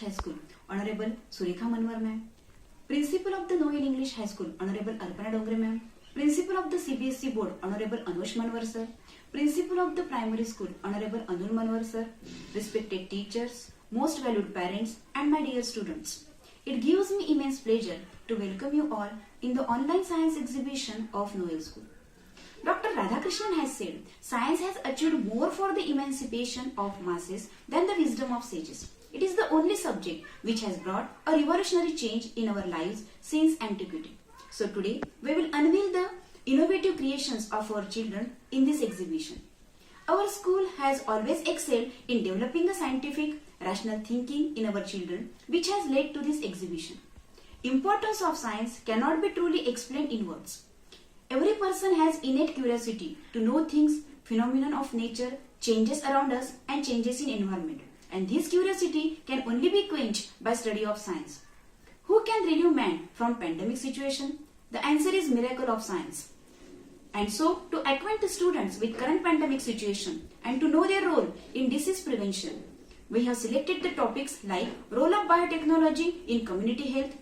High School, Honorable Surekha Manwar ma'am. Principal of the Noel English High School, Honorable Arpana Dongre ma'am. Principal of the CBSE Board, Honorable Anush Manwar sir. Principal of the Primary School, Honorable Anul Manwar sir. Respected teachers, most valued parents, and my dear students. It gives me immense pleasure to welcome you all in the online science exhibition of Noel School. Dr. Radhakrishnan has said, science has achieved more for the emancipation of masses than the wisdom of sages. It is the only subject which has brought a revolutionary change in our lives since antiquity. So today, we will unveil the innovative creations of our children in this exhibition. Our school has always excelled in developing the scientific, rational thinking in our children, which has led to this exhibition. Importance of science cannot be truly explained in words. Every person has innate curiosity to know things, phenomena of nature, changes around us and changes in environment. And this curiosity can only be quenched by study of science. Who can relieve man from pandemic situation? The answer is miracle of science. And so, to acquaint the students with current pandemic situation and to know their role in disease prevention, we have selected the topics like role of biotechnology in community health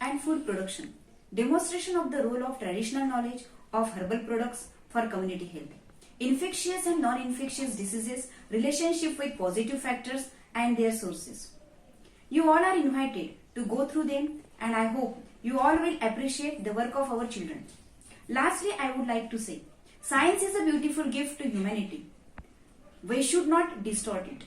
and food production. Demonstration of the role of traditional knowledge of herbal products for community health. Infectious and non-infectious diseases, relationship with positive factors and their sources. You all are invited to go through them and I hope you all will appreciate the work of our children. Lastly, I would like to say, science is a beautiful gift to humanity. We should not distort it.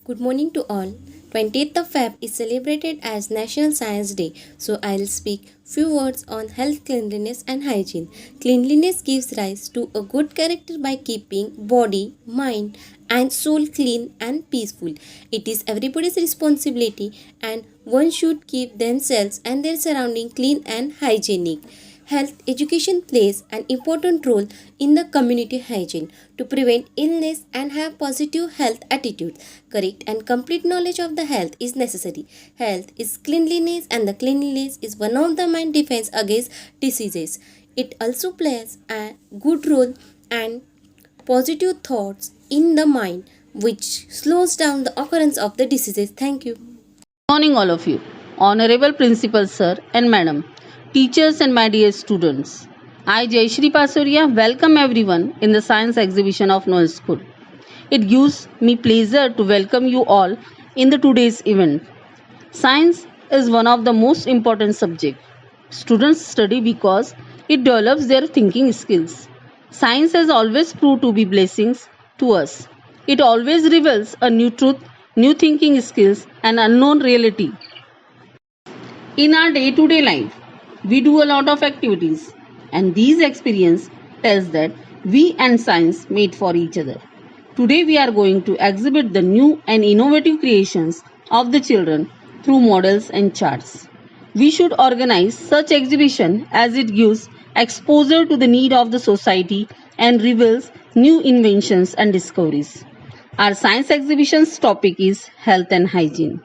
Good morning to all. 20th of Feb is celebrated as National Science Day, so I'll speak few words on health, cleanliness and hygiene. Cleanliness gives rise to a good character by keeping body, mind and soul clean and peaceful. It is everybody's responsibility and one should keep themselves and their surrounding clean and hygienic. Health education plays an important role in the community hygiene to prevent illness and have positive health attitude. Correct and complete knowledge of the health is necessary. Health is cleanliness and the cleanliness is one of the main defense against diseases. It also plays a good role and positive thoughts in the mind which slows down the occurrence of the diseases. Thank you. Good morning all of you. Honorable Principal Sir and Madam, teachers and my dear students. I, Jayashri Pasoria, welcome everyone in the science exhibition of Noel School. It gives me pleasure to welcome you all in the today's event. Science is one of the most important subjects. Students study because it develops their thinking skills. Science has always proved to be blessings to us. It always reveals a new truth, new thinking skills and unknown reality. In our day-to-day life, we do a lot of activities and these experience tells that we and science made for each other. Today we are going to exhibit the new and innovative creations of the children through models and charts. We should organize such exhibition as it gives exposure to the need of the society and reveals new inventions and discoveries. Our science exhibition's topic is health and hygiene.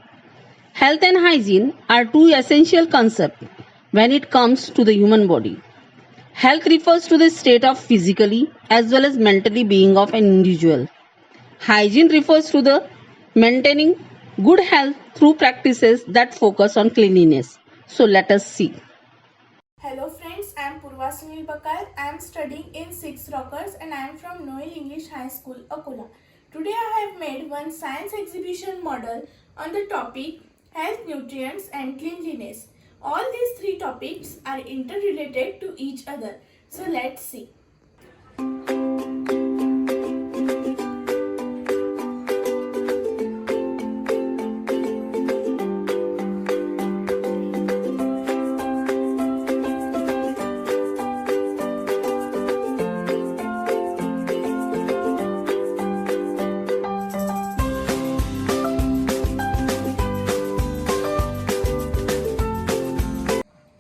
Health and hygiene are two essential concepts when it comes to the human body. Health refers to the state of physically as well as mentally being of an individual. Hygiene refers to the maintaining good health through practices that focus on cleanliness. So let us see. Hello friends, I am Purva Sunil Bakal. I am studying in 6 Rockers and I am from Noel English High School, Akola. Today I have made one science exhibition model on the topic health, nutrients and cleanliness. All these three topics are interrelated to each other. So let's see.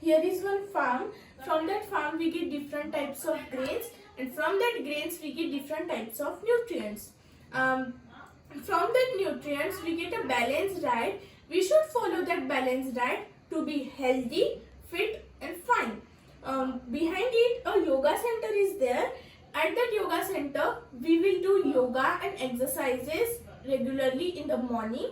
Here is one farm. From that farm we get different types of grains and from that grains we get different types of nutrients. From that nutrients we get a balanced diet. We should follow that balanced diet to be healthy, fit and fine. Behind it a yoga center is there. At that yoga center we will do yoga and exercises regularly in the morning.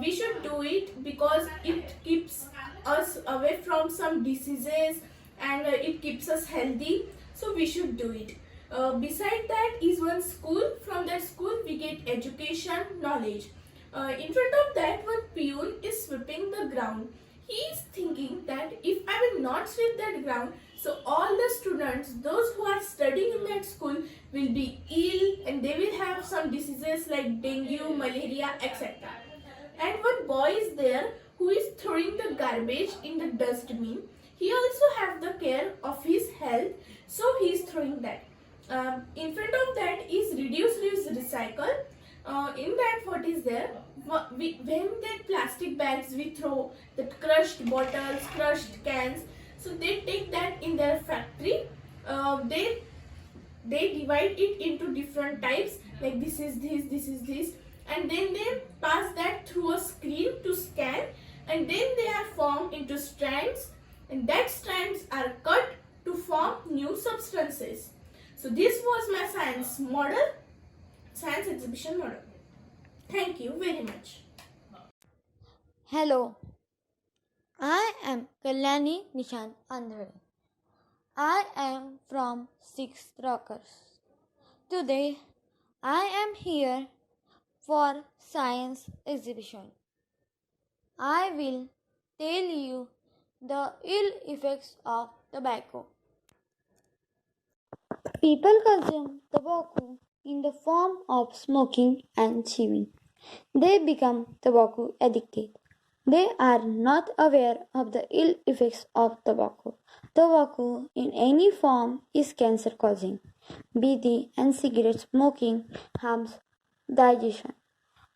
We should do it because it keeps us away from some diseases and it keeps us healthy. So we should do it. Beside that is one school. From that school we get education, knowledge. In front of that, one peon is sweeping the ground. He is thinking that if I will not sweep that ground, so all the students, those who are studying in that school, will be ill and they will have some diseases like dengue, malaria, etc. And one boy is there who is throwing the garbage in the dustbin. He also have the care of his health, so he is throwing that. In front of that is reduce, reuse, recycle. In that, what is there? When that plastic bags we throw, that crushed bottles, crushed cans, so they take that in their factory. They divide it into different types, like this is this, and then they pass that through a screen to scan, and then they are formed into strands, and that strands are cut to form new substances. So this was my science exhibition model. Thank you very much. Hello, I am Kalyani Nishant Andhre. I am from 6th Rockers. Today, I am here for science exhibition. I will tell you the ill effects of tobacco. People consume tobacco in the form of smoking and chewing. They become tobacco addicted. They are not aware of the ill effects of tobacco. Tobacco in any form is cancer causing. Bidi and cigarette smoking harms digestion.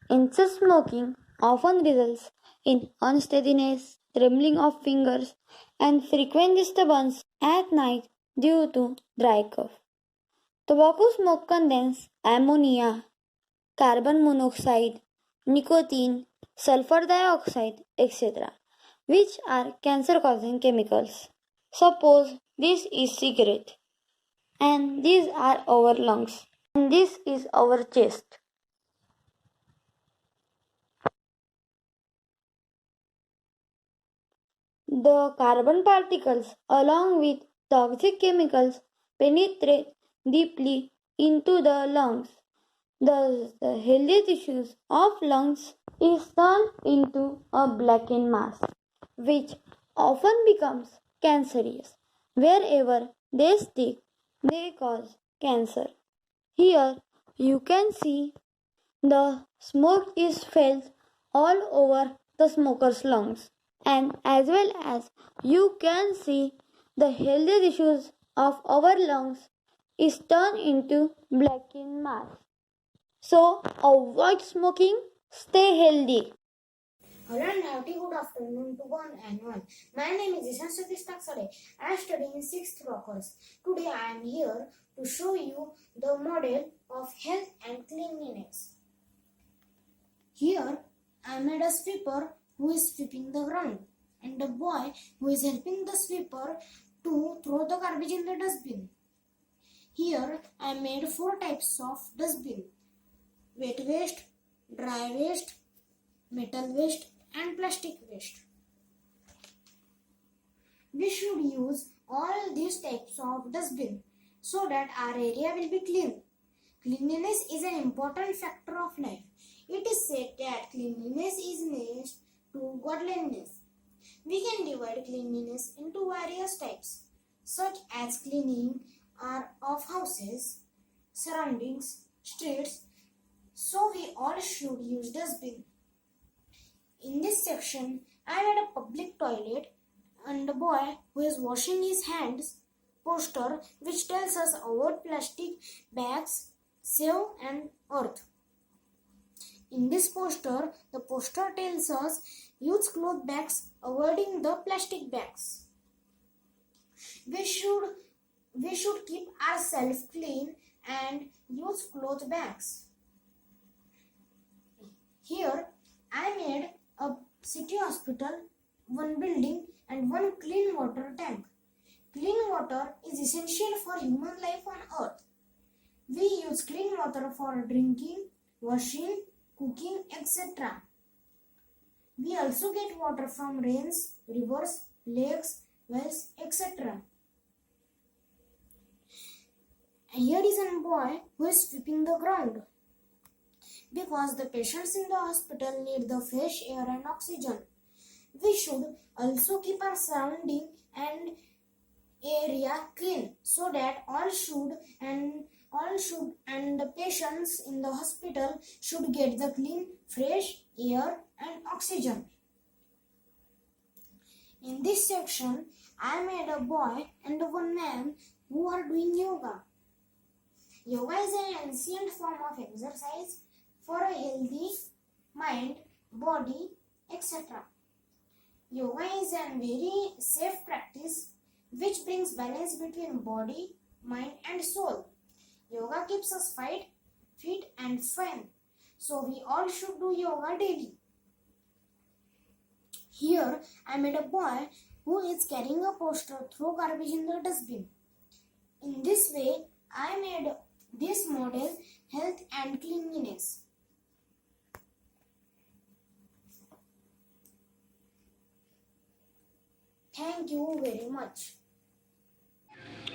Incense smoking often results in unsteadiness, trembling of fingers, and frequent disturbance at night due to dry cough. Tobacco smoke contains ammonia, carbon monoxide, nicotine, sulfur dioxide, etc., which are cancer causing chemicals. Suppose this is cigarette and these are our lungs and this is our chest. The carbon particles along with toxic chemicals penetrate deeply into the lungs. Thus, the healthy tissues of lungs is turned into a blackened mass, which often becomes cancerous. Wherever they stick, they cause cancer. Here you can see the smoke is felt all over the smoker's lungs, and as well as you can see the healthy tissues of our lungs is turned into blackened mass. So avoid smoking, stay healthy. Hello and hearty good afternoon to one and one. My name is Ishan Satish Taksade. I am studying in 6th Rockers. Today I am here to show you the model of health and cleanliness. Here I made a sweeper who is sweeping the ground and a boy who is helping the sweeper to throw the garbage in the dustbin. Here I made 4 types of dustbin: wet waste, dry waste, metal waste and plastic waste. We should use all these types of dustbin so that our area will be clean. Cleanliness is an important factor of life. It is said that cleanliness is next to godliness. We can divide cleanliness into various types, such as cleaning of houses, surroundings, streets. So we all should use dustbin. In this section, I made a public toilet and a boy who is washing his hands poster which tells us avoid plastic bags, save and earth. In this poster, the poster tells us use cloth bags, avoiding the plastic bags. We should keep ourselves clean and use cloth bags. Here, I made a city hospital, one building and one clean water tank. Clean water is essential for human life on earth. We use clean water for drinking, washing, cooking, etc. We also get water from rains, rivers, lakes, wells, etc. Here is a boy who is sweeping the ground because the patients in the hospital need the fresh air and oxygen. We should also keep our surrounding and area clean so that all should and the patients in the hospital should get the clean fresh air and oxygen. In this section I made a boy and one man who are doing yoga. Yoga is an ancient form of exercise for a healthy mind, body, etc. Yoga is a very safe practice which brings balance between body, mind and soul. Yoga keeps us fit and fun. So we all should do yoga daily. Here I made a boy who is carrying a poster throw garbage in the dustbin. In this way I made this model health and cleanliness. Thank you very much.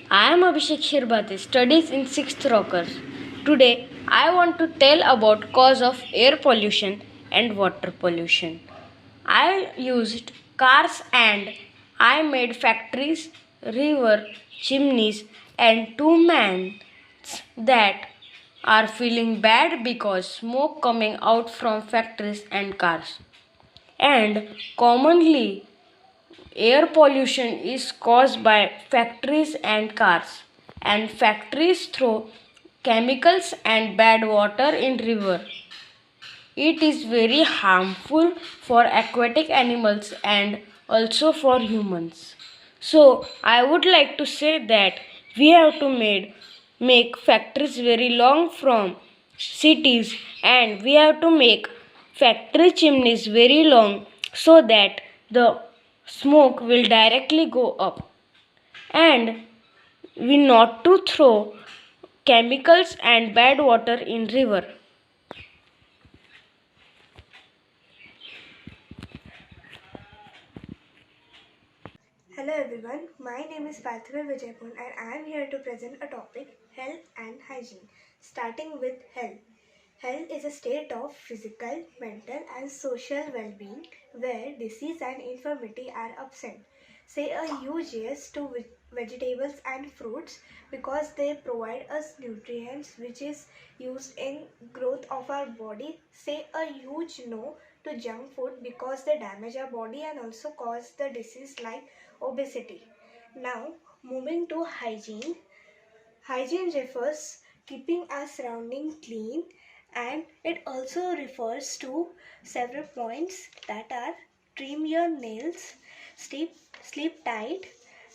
I am Abhishek Shirbate, studies in 6th Rockers. Today, I want to tell about cause of air pollution and water pollution. I used cars and I made factories, river, chimneys and two men that are feeling bad because smoke coming out from factories and cars. And commonly air pollution is caused by factories and cars, and factories throw chemicals and bad water in river. It is very harmful for aquatic animals and also for humans. So I would like to say that we have to make factories very long from cities, and we have to make factory chimneys very long so that the smoke will directly go up, and we not to throw chemicals and bad water in river. Hello everyone, my name is Parthiva Vijayapun and I am here to present a topic, health and hygiene. Starting with health. Health is a state of physical, mental and social well-being where disease and infirmity are absent. Say a huge yes to vegetables and fruits because they provide us nutrients which is used in growth of our body. Say a huge no to junk food because they damage our body and also cause the disease like obesity. Now, moving to hygiene. Hygiene refers keeping our surrounding clean, and it also refers to several points that are trim your nails, sleep tight,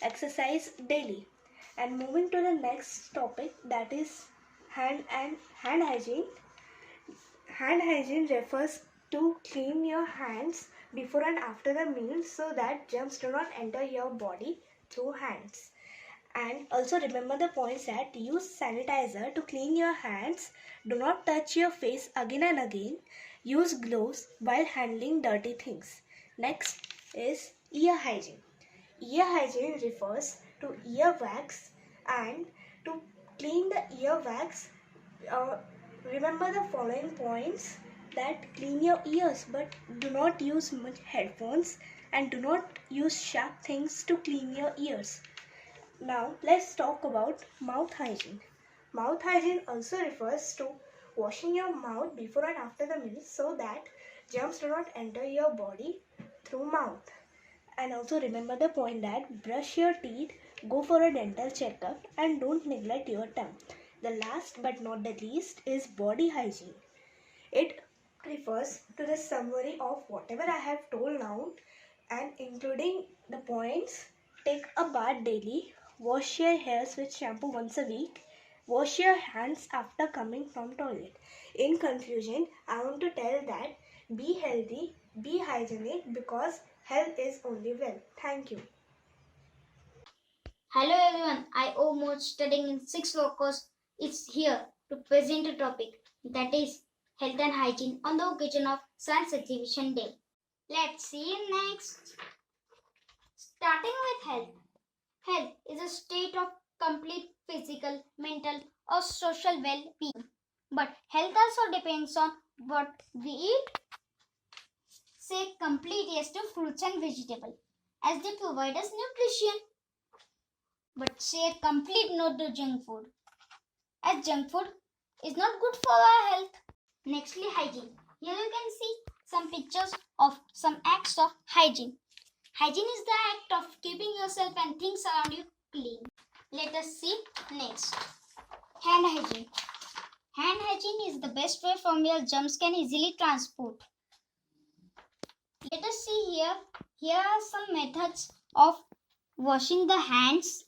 exercise daily. And moving to the next topic, that is hand hygiene. Hand hygiene refers to clean your hands before and after the meal so that germs do not enter your body through hands. And also remember the points that use sanitizer to clean your hands. Do not touch your face again and again. Use gloves while handling dirty things. Next is ear hygiene. Ear hygiene refers to ear wax, and to clean the ear wax, remember the following points: that clean your ears but do not use much headphones, and do not use sharp things to clean your ears. Now let's talk about mouth hygiene. Mouth hygiene also refers to washing your mouth before and after the meal so that germs do not enter your body through mouth. And also remember the point that brush your teeth, go for a dental checkup and don't neglect your tongue. The last but not the least is body hygiene. It refers to the summary of whatever I have told now, and including the points: take a bath daily, wash your hairs with shampoo once a week, wash your hands after coming from toilet. In conclusion, I want to tell that be healthy, be hygienic, because health is only wealth. Thank you. Hello everyone, I Omod studying in 6 locals is here to present a topic that is health and hygiene on the occasion of Science Exhibition Day. Let's see next. Starting with health. Health is a state of complete physical, mental, or social well being. But health also depends on what we eat. Say complete yes to fruits and vegetables as they provide us nutrition. But say a complete no to junk food as junk food is not good for our health. Nextly, hygiene. Here you can see some pictures of some acts of hygiene. Hygiene is the act of keeping yourself and things around you clean. Let us see next. Hand hygiene. Hand hygiene is the best way from where germs can easily transport. Let us see here. Here are some methods of washing the hands.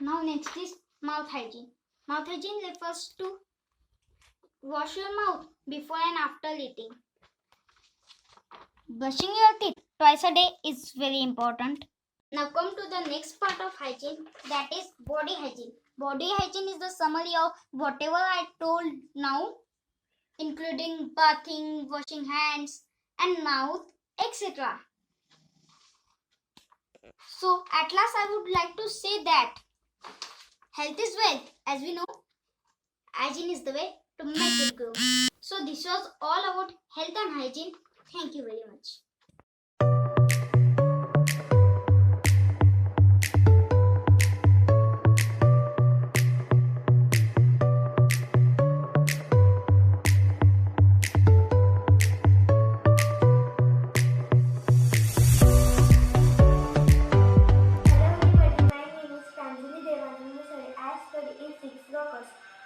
Now next is mouth hygiene. Mouth hygiene refers to wash your mouth before and after eating. Brushing your teeth twice a day is very important. Now come to the next part of hygiene, that is body hygiene. Body hygiene is the summary of whatever I told now, including bathing, washing hands and mouth, etc. So at last I would like to say that health is wealth. As we know, hygiene is the way to make it grow. So this was all about health and hygiene. Thank you very much.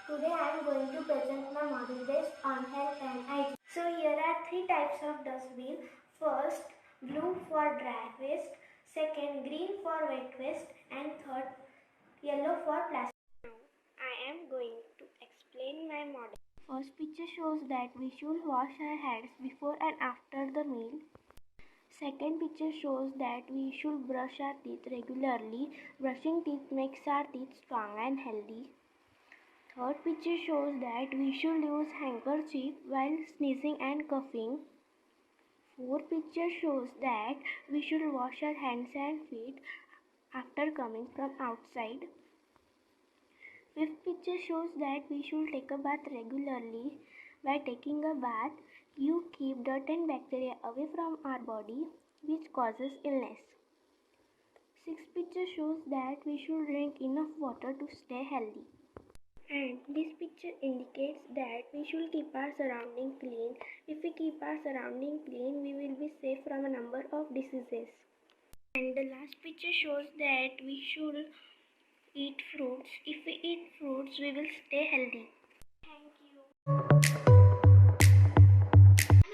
Today I am going to present my model based on health and hygiene. So here are three types of dustbin. First, blue for dry waste. Second, green for wet waste. And third, yellow for plastic. Now I am going to explain my model. First picture shows that we should wash our hands before and after the meal. Second picture shows that we should brush our teeth regularly. Brushing teeth makes our teeth strong and healthy. Third picture shows that we should use handkerchief while sneezing and coughing. Fourth picture shows that we should wash our hands and feet after coming from outside. Fifth picture shows that we should take a bath regularly. By taking a bath, you keep dirt and bacteria away from our body, which causes illness. Sixth picture shows that we should drink enough water to stay healthy. And this picture indicates that we should keep our surrounding clean. If we keep our surrounding clean, we will be safe from a number of diseases. And the last picture shows that we should eat fruits. If we eat fruits, we will stay healthy. Thank you.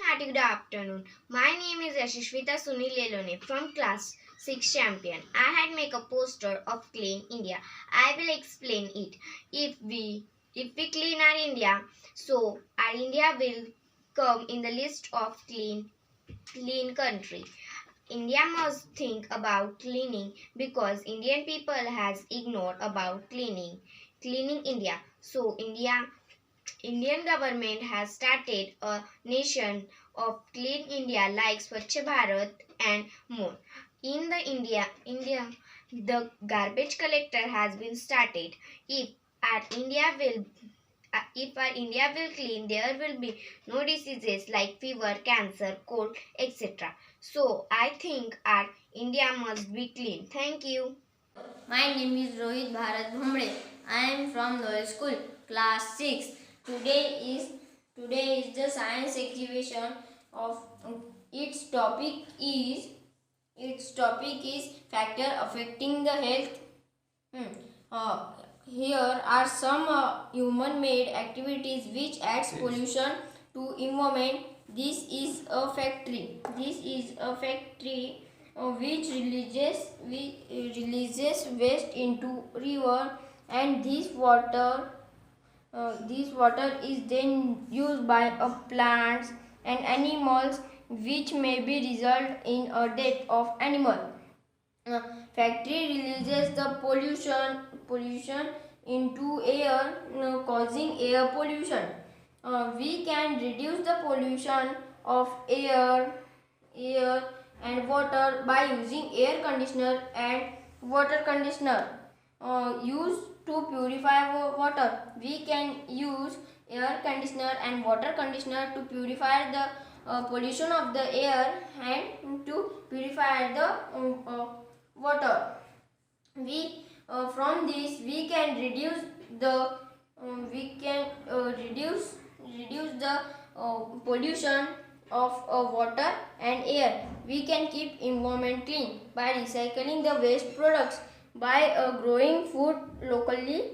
Hearty good afternoon. My name is Yashashvita Sunil Lelone from class 6 champion. I had make a poster of Clean India. I will explain it. If we clean our India, so our India will come in the list of clean country. India must think about cleaning because Indian people has ignored about cleaning India. So Indian government has started a nation of clean India like Swachh Bharat and more. In the India, the garbage collector has been started. If our India will clean, there will be no diseases like fever, cancer, cold, etc. So I think our India must be clean. Thank you. My name is Rohit Bharat Bhumre. I am from Noel School, class 6. Today is the science exhibition of its topic is factor affecting the health. Here are some human-made activities which adds pollution to environment. This is a factory. Which releases waste into river, and this water is then used by plants and animals, which may be result in a death of animal. Factory releases the pollution into air, causing air pollution. We can reduce the pollution of air air and water by using air conditioner and water conditioner. Used to purify water. We can use air conditioner and water conditioner to purify the pollution of the air and to purify the water. We from this we can reduce the reduce the pollution of water and air. We can keep environment clean by recycling the waste products, by growing food locally.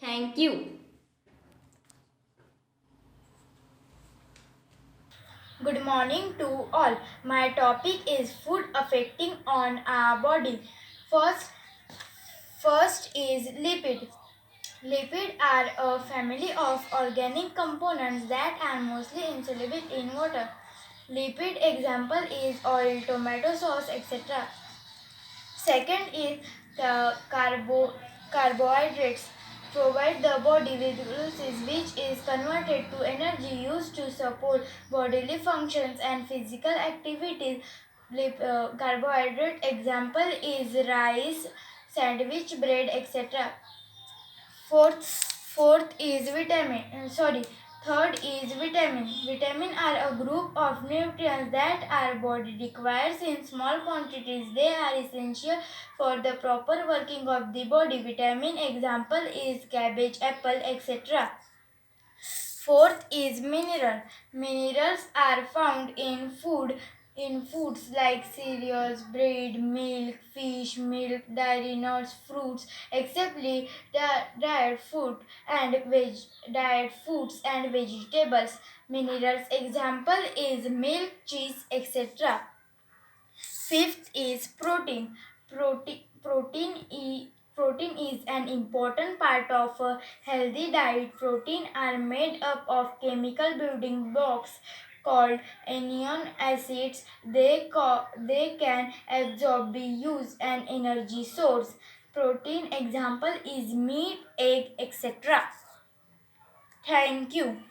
Thank you. Good morning to all. My topic is food affecting on our body. First is lipid. Lipids are a family of organic components that are mostly insoluble in water. Lipid example is oil, tomato sauce, etc. Second is carbohydrates. Provide the body with glucose, which is converted to energy used to support bodily functions and physical activities. Carbohydrate example is rice, sandwich, bread, etc. Fourth is Third is vitamin. Vitamin are a group of nutrients that our body requires in small quantities. They are essential for the proper working of the body. Vitamin example is cabbage, apple, etc. Fourth is mineral. Minerals are found in foods like cereals, bread, milk, fish, milk, dairy, nuts, fruits, except dried foods and vegetables. Minerals example is milk, cheese, etc. Fifth is protein. Protein is an important part of a healthy diet. Protein are made up of chemical building blocks called amino acids. They can absorb, be used an energy source. Protein example is meat, egg, etc. Thank you.